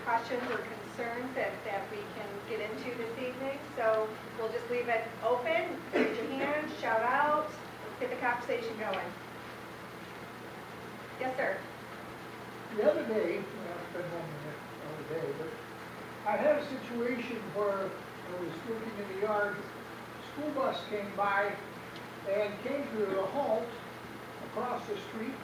questions or concerns that we can get into this evening. So we'll just leave it open. Raise your hand, shout out, let's get the conversation going. Yes, sir. The other day, well, it's been home the other day, but I had a situation where I was working in the yard. A school bus came by and came to a halt across the street,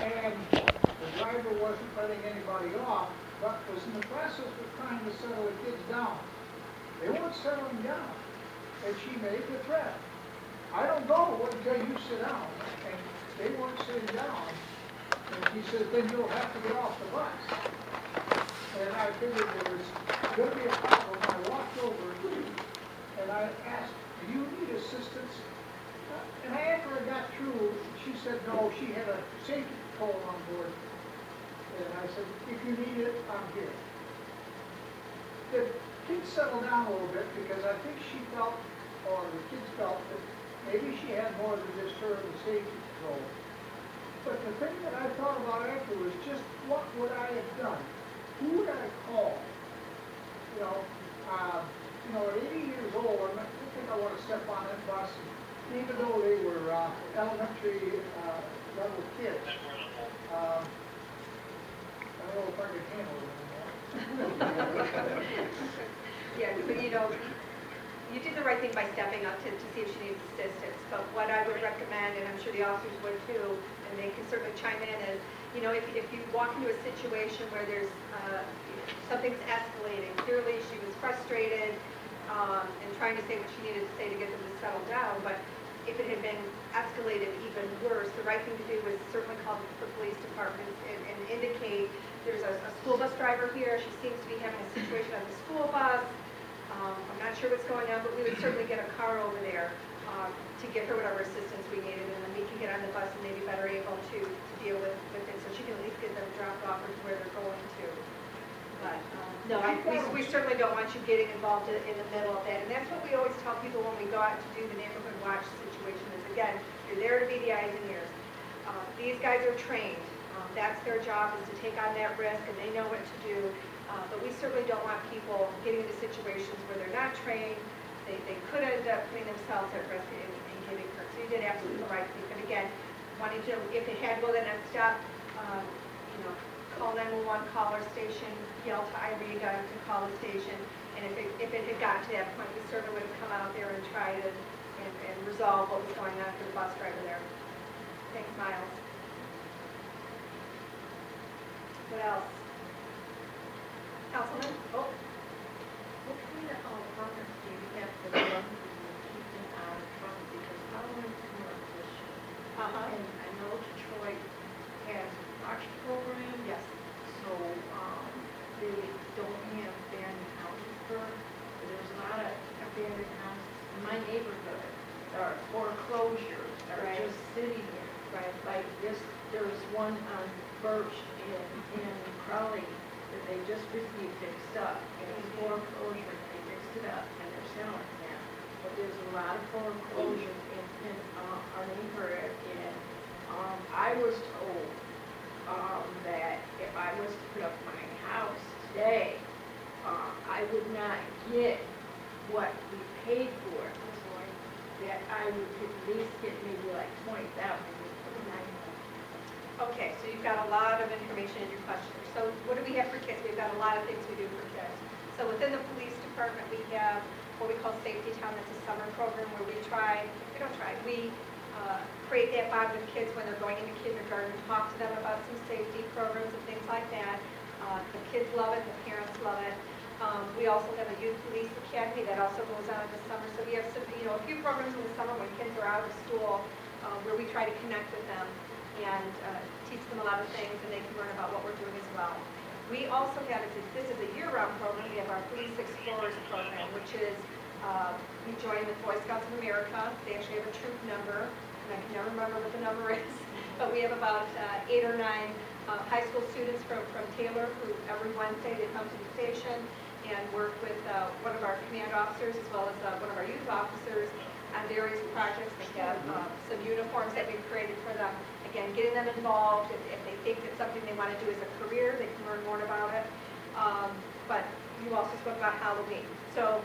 and the driver wasn't letting anybody off, but was in the process of trying to settle the kids down. They weren't settling down, and she made the threat. I don't go until you sit down, and they weren't sitting down. And he said, then you'll have to get off the bus. And I figured there was going to be a problem. I walked over and I asked, do you need assistance? And after I got through, she said, no, she had a safety pole on board. And I said, if you need it, I'm here. The kids settled down a little bit because I think she felt, or the kids felt, that maybe she had more than just her and the safety patrol. But the thing that I thought about after was just what would I have done? Who would I call? You know, at 80 years old, I don't think I want to step on that bus. And even though they were elementary level kids, I don't know if I could handle it anymore. Yeah, but you know, you did the right thing by stepping up to see if she needs assistance. But what I would recommend, and I'm sure the officers would too, and they can certainly chime in, is, you know, if you walk into a situation where there's something's escalating, clearly she was frustrated and trying to say what she needed to say to get them to settle down, but if it had been escalated even worse, the right thing to do was certainly call the police department and indicate there's a school bus driver here, she seems to be having a situation on the school bus. I'm not sure what's going on, but we would certainly get a car over there to get her whatever assistance we needed, and then we can get on the bus and maybe better able to deal with it, so she can at least get them dropped off or to where they're going to. But no, we certainly don't want you getting involved in the middle of that, and that's what we always tell people when we go out to do the neighborhood watch situation is, again, you're there to be the eyes and ears. These guys are trained. That's their job, is to take on that risk, and they know what to do. But we certainly don't want people getting into situations where they're not trained. They could end up putting themselves at risk and getting hurt. So you did absolutely the right thing. But again, wanting to, if it had to go the next step, you know, call 911, call our station, yell to Irene to call the station. And if it had gotten to that point, we certainly would have come out there and tried and resolve what was going on for the bus driver there. Thanks, Miles. What else? Councilman? Oh. What kind of programs do you have for the young people keeping out of trouble? Because I went to a position, and I know Detroit has a watch program. Yes. So they don't have abandoned houses for, but there's a lot of abandoned houses in my neighborhood. There are foreclosures that are just sitting there. Right. Like this, there's one on Birch in Crowley that they just recently fixed up. It was foreclosure, they fixed it up, and they're selling it now. But there's a lot of foreclosures in our neighborhood, and I was told that if I was to put up my house today, I would not get what we paid for it. That I would at least get maybe like $20,000. Okay, so you've got a lot of information in your questionnaire. So what do we have for kids? We've got a lot of things we do for kids. So within the police department, we have what we call Safety Town. It's a summer program where we create that bond with kids when they're going into kindergarten, talk to them about some safety programs and things like that. The kids love it, the parents love it. We also have a youth police academy that also goes on in the summer. So we have some, a few programs in the summer when kids are out of school where we try to connect with them and teach them a lot of things, and they can learn about what we're doing as well. We also have, this is a year-round program, we have our Police Explorers program, which is, we join with Boy Scouts of America. They actually have a troop number, and I can never remember what the number is, but we have about 8 or 9 high school students from Taylor who every Wednesday they come to the station and work with one of our command officers as well as one of our youth officers on various projects. They have some uniforms that we've created for them. Again, getting them involved. If they think it's something they want to do as a career, they can learn more about it. also spoke about Halloween. So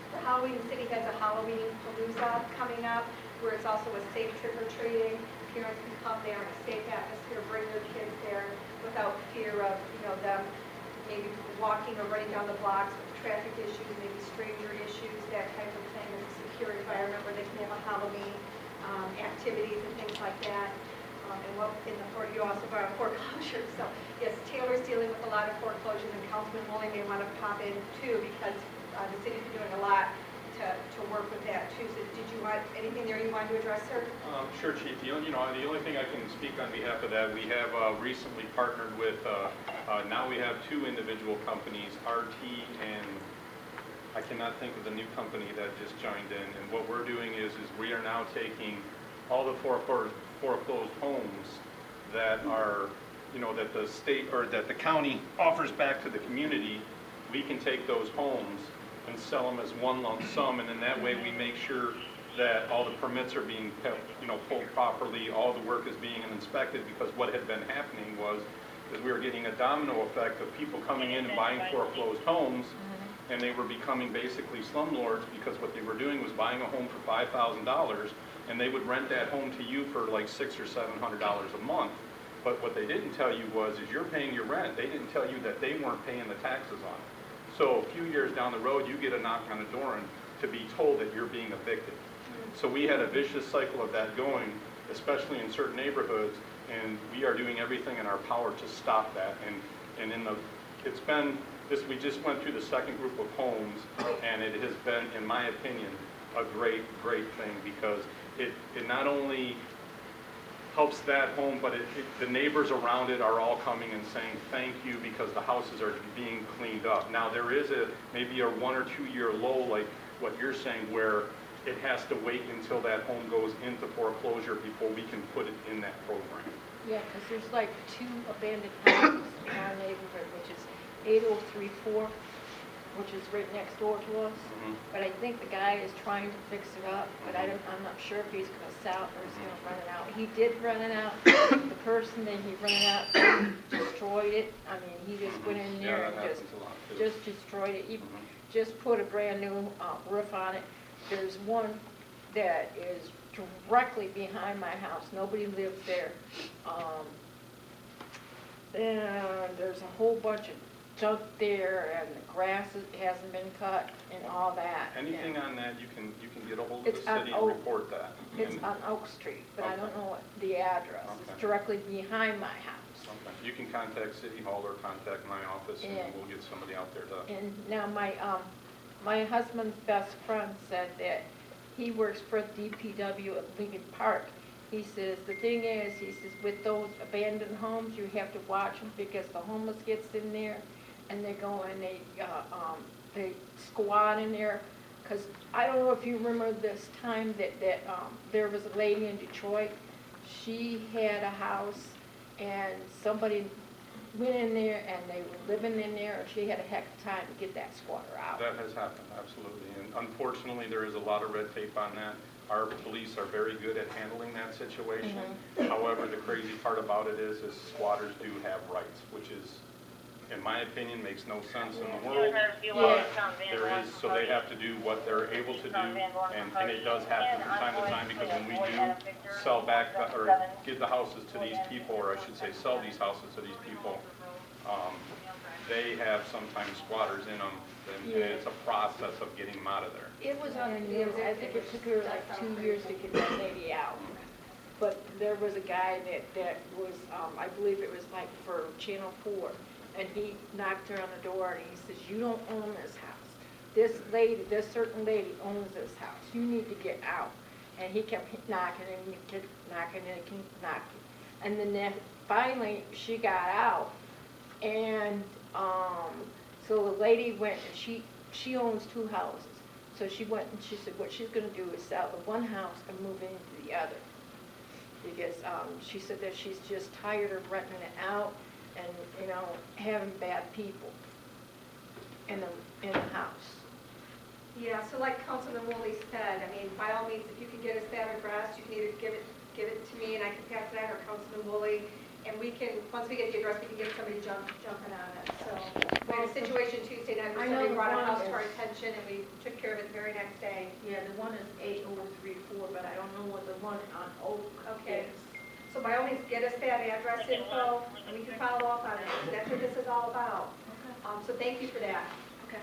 the Halloween, the city has a Halloween palooza coming up, where it's also a safe trick-or-treating. Parents can come there in a safe atmosphere, bring their kids there without fear of, them maybe walking or running down the blocks with traffic issues, maybe stranger issues, that type of thing. It's a secure environment where they can have a Halloween activities and things like that. And what in the you also brought up foreclosures. So yes, Taylor's dealing with a lot of foreclosures, and Councilman Woolley may want to pop in too, because the city's been doing a lot to work with that too. So did you want anything there you wanted to address, sir? Sure, Chief. The only thing I can speak on behalf of that, we have recently partnered with, now we have two individual companies, RT and I cannot think of the new company that just joined in. And what we're doing is we are now taking all the foreclosed homes that are, that the state or that the county offers back to the community. We can take those homes and sell them as one lump sum, and in that way we make sure that all the permits are being pulled properly, all the work is being inspected, because what had been happening was we were getting a domino effect of people coming in and buying foreclosed homes, and they were becoming basically slumlords, because what they were doing was buying a home for $5,000, and they would rent that home to you for like $600 or $700 a month. But what they didn't tell you was you're paying your rent. They didn't tell you that they weren't paying the taxes on it. So a few years down the road, you get a knock on the door and to be told that you're being evicted. So we had a vicious cycle of that going, especially in certain neighborhoods, and we are doing everything in our power to stop that. And it's been this. We just went through the second group of homes, and it has been, in my opinion, a great thing, because it not only helps that home, but the neighbors around it are all coming and saying thank you, because the houses are being cleaned up. Now there is maybe a 1 or 2 year lull, like what you're saying, where it has to wait until that home goes into foreclosure before we can put it in that program. Yeah, because there's like 2 abandoned houses in our neighborhood, which is 8034, which is right next door to us. But I think the guy is trying to fix it up, but I'm not sure if he's going to sell it or he's going to rent it out. He did rent it out. The person that he rented out destroyed it. I mean, he just went in there and just destroyed it. He just put a brand new roof on it. There's one that is directly behind my house. Nobody lives there. And there's a whole bunch of junk there, and the grass hasn't been cut and all that. Anything on that, you can get a hold of the It's city and report that. It's on Oak Street, but I don't know what the address. It's Okay. directly behind my house. Okay. You can contact City Hall or contact my office, and we'll get somebody out there to. And now my husband's best friend said that he works for DPW at Lincoln Park. He says, the thing is, he says, with those abandoned homes, you have to watch them, because the homeless gets in there, and they go and they squat in there. Because I don't know if you remember this time that there was a lady in Detroit. She had a house, and somebody went in there, and they were living in there, and she had a heck of a time to get that squatter out. That has happened, absolutely. And unfortunately, there is a lot of red tape on that. Our police are very good at handling that situation. However, the crazy part about it is squatters do have rights, which is, in my opinion, makes no sense in the world. There is, so they have to do what they're able to do, and it does happen from time to time, because when we do sell back or give the houses to these people, or I should say sell these houses to these people, they have sometimes squatters in them, and it's a process of getting them out of there. It was on the news. I think it took her like 2 years to get that lady out. But there was a guy that was, I believe it was like for Channel 4, and he knocked her on the door, and he says, you don't own this house. This certain lady owns this house. You need to get out. And he kept knocking, and he kept knocking, and he kept knocking. And then finally, she got out, and so the lady went, and she owns 2 houses. So she went and she said what she's going to do is sell the one house and move into the other. Because she said that she's just tired of renting it out and, having bad people in the house. Yeah, so like Councilman Woolley said, I mean, by all means, if you can get us that address, you can either give it to me and I can pass it on, or Councilman Woolley, and we can, once we get the address, we can get somebody jumping on it. So, like I said, situation Tuesday night where I know somebody the brought a one house to our is- attention and we took care of it the very next day. Yeah, the one is 8034, but I don't know what the one on Oak Okay. is. So by all means, get us that address info and we can follow up on it. That's what this is all about. Okay. So thank you for that. Okay.